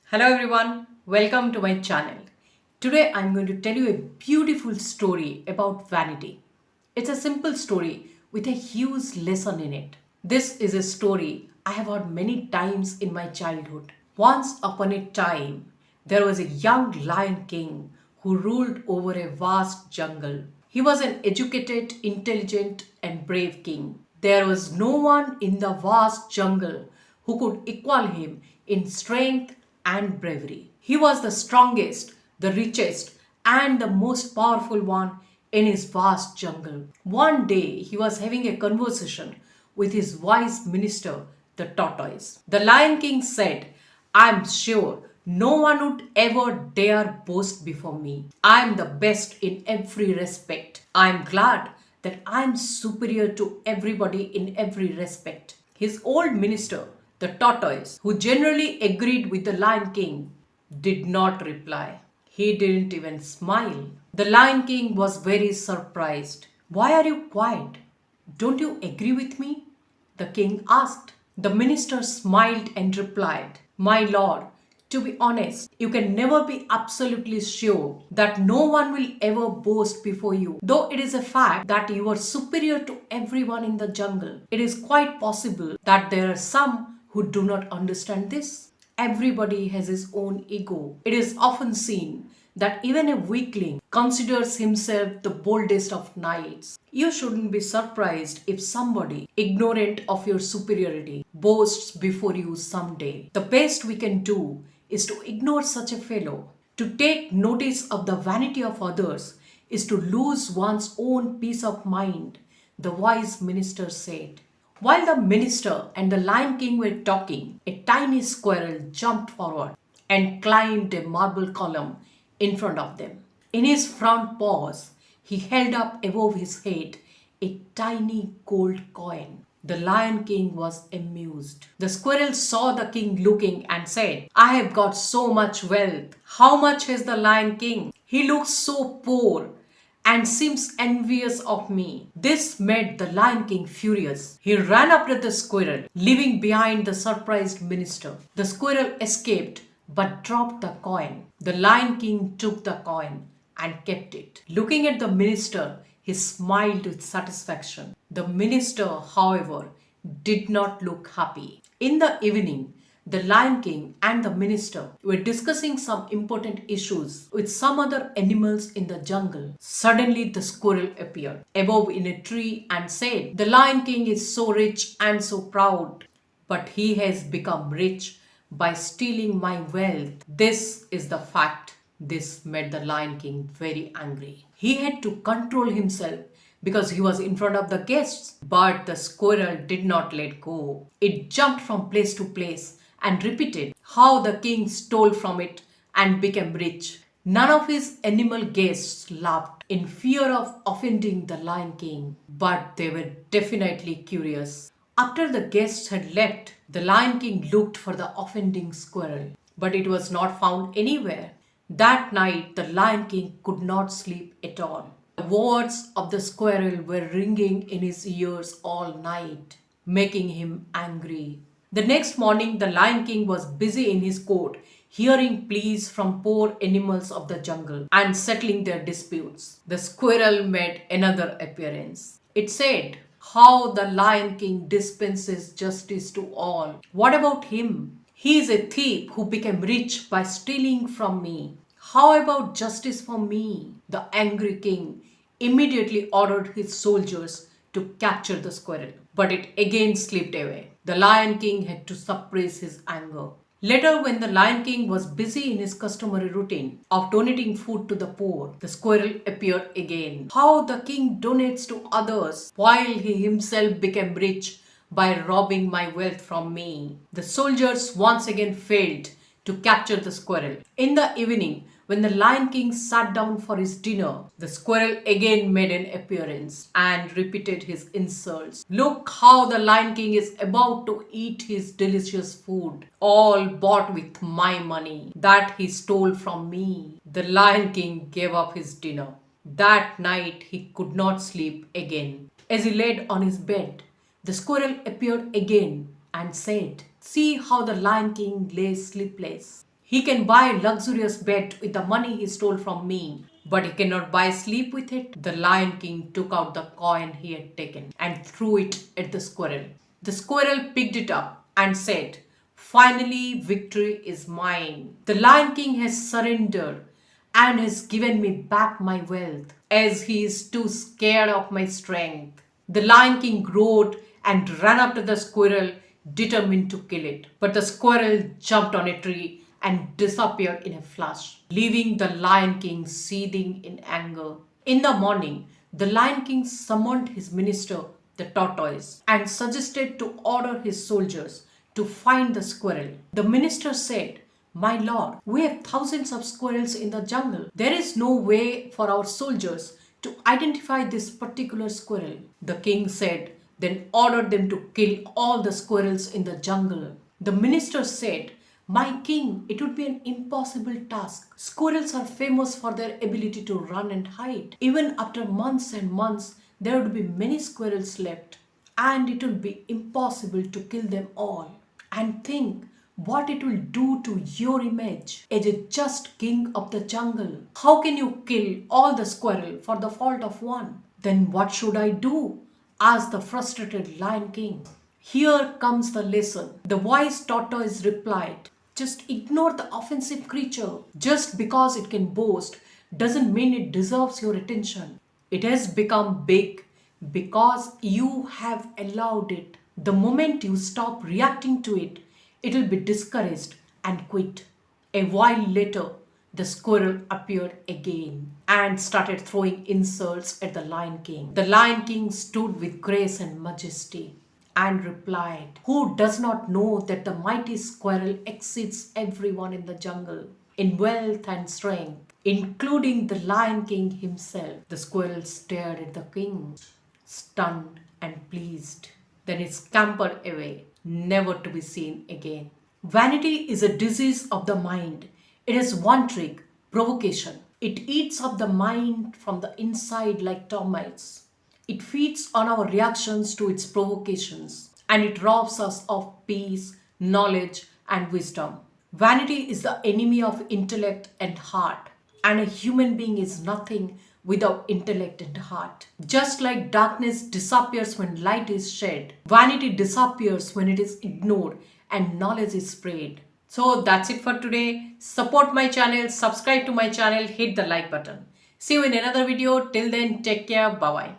Hello everyone, welcome to my channel. Today I'm going to tell you a beautiful story about vanity. It's a simple story with a huge lesson in it. This is a story I have heard many times in my childhood. Once upon a time, there was a young lion king who ruled over a vast jungle. He was an educated, intelligent, and brave king. There was no one in the vast jungle who could equal him in strength and bravery. He was the strongest, the richest, and the most powerful one in his vast jungle. One day he was having a conversation with his wise minister, the tortoise. The Lion King said, I'm sure no one would ever dare boast before me. I am the best in every respect. I am glad that I am superior to everybody in every respect. His old minister, the tortoise, who generally agreed with the Lion King, did not reply. He didn't even smile. The Lion King was very surprised. Why are you quiet? Don't you agree with me? The king asked. The minister smiled and replied, My lord, to be honest, you can never be absolutely sure that no one will ever boast before you. Though it is a fact that you are superior to everyone in the jungle, it is quite possible that there are some who do not understand this. Everybody has his own ego. It is often seen that even a weakling considers himself the boldest of knights. You shouldn't be surprised if somebody, ignorant of your superiority, boasts before you someday. The best we can do is to ignore such a fellow. To take notice of the vanity of others is to lose one's own peace of mind, the wise minister said. While the minister and the Lion King were talking, a tiny squirrel jumped forward and climbed a marble column in front of them. In his front paws, he held up above his head a tiny gold coin. The Lion King was amused. The squirrel saw the king looking and said, I have got so much wealth. How much has the Lion King? He looks so poor and seems envious of me. This made the Lion King furious. He ran after the squirrel, leaving behind the surprised minister. The squirrel escaped but dropped the coin. The Lion King took the coin and kept it. Looking at the minister, he smiled with satisfaction. The minister, however, did not look happy. In the evening, the Lion King and the minister were discussing some important issues with some other animals in the jungle. Suddenly, the squirrel appeared above in a tree and said, The Lion King is so rich and so proud, but he has become rich by stealing my wealth. This is the fact. This made the Lion King very angry. He had to control himself because he was in front of the guests. But the squirrel did not let go. It jumped from place to place and repeated how the king stole from it and became rich. None of his animal guests laughed in fear of offending the Lion King, but they were definitely curious. After the guests had left, the Lion King looked for the offending squirrel, but it was not found anywhere. That night, the Lion King could not sleep at all. The words of the squirrel were ringing in his ears all night, making him angry. The next morning, the Lion King was busy in his court, hearing pleas from poor animals of the jungle and settling their disputes. The squirrel made another appearance. It said, How the Lion King dispenses justice to all. What about him? He is a thief who became rich by stealing from me. How about justice for me? The angry king immediately ordered his soldiers to capture the squirrel, but it again slipped away. The Lion King had to suppress his anger. Later, when the Lion King was busy in his customary routine of donating food to the poor, the squirrel appeared again. How the king donates to others while he himself became rich by robbing my wealth from me. The soldiers once again failed to capture the squirrel. In the evening, when the Lion King sat down for his dinner, the squirrel again made an appearance and repeated his insults. Look how the Lion King is about to eat his delicious food, all bought with my money that he stole from me. The Lion King gave up his dinner. That night he could not sleep again. As he laid on his bed, the squirrel appeared again and said, See how the Lion King lay sleepless. He can buy a luxurious bed with the money he stole from me, but he cannot buy sleep with it. The Lion King took out the coin he had taken and threw it at the squirrel. The squirrel picked it up and said, "Finally, victory is mine. The Lion King has surrendered and has given me back my wealth, as he is too scared of my strength." The Lion King roared and ran up to the squirrel, determined to kill it. But the squirrel jumped on a tree and disappeared in a flash, leaving the Lion King seething in anger. In the morning, the Lion King summoned his minister, the tortoise, and suggested to order his soldiers to find the squirrel. The minister said, "My lord, we have thousands of squirrels in the jungle. There is no way for our soldiers to identify this particular squirrel." The king said, "Then order them to kill all the squirrels in the jungle." The minister said, "My king, it would be an impossible task. Squirrels are famous for their ability to run and hide. Even after months and months, there would be many squirrels left, and it will be impossible to kill them all. And think what it will do to your image as a just king of the jungle. How can you kill all the squirrel for the fault of one?" "Then what should I do?" asked the frustrated Lion King. "Here comes the lesson," the wise tortoise replied. "Just ignore the offensive creature. Just because it can boast doesn't mean it deserves your attention. It has become big because you have allowed it. The moment you stop reacting to it, it will be discouraged and quit." A while later, the squirrel appeared again and started throwing insults at the Lion King. The Lion King stood with grace and majesty and replied, "Who does not know that the mighty squirrel exceeds everyone in the jungle in wealth and strength, including the Lion King himself?" The squirrel stared at the king, stunned and pleased. Then it scampered away, never to be seen again. Vanity is a disease of the mind. It has one trick: provocation. It eats up the mind from the inside like termites. It feeds on our reactions to its provocations, and it robs us of peace, knowledge, and wisdom. Vanity is the enemy of intellect and heart, and a human being is nothing without intellect and heart. Just like darkness disappears when light is shed, vanity disappears when it is ignored and knowledge is spread. So that's it for today. Support my channel, subscribe to my channel, hit the like button. See you in another video. Till then, take care. Bye bye.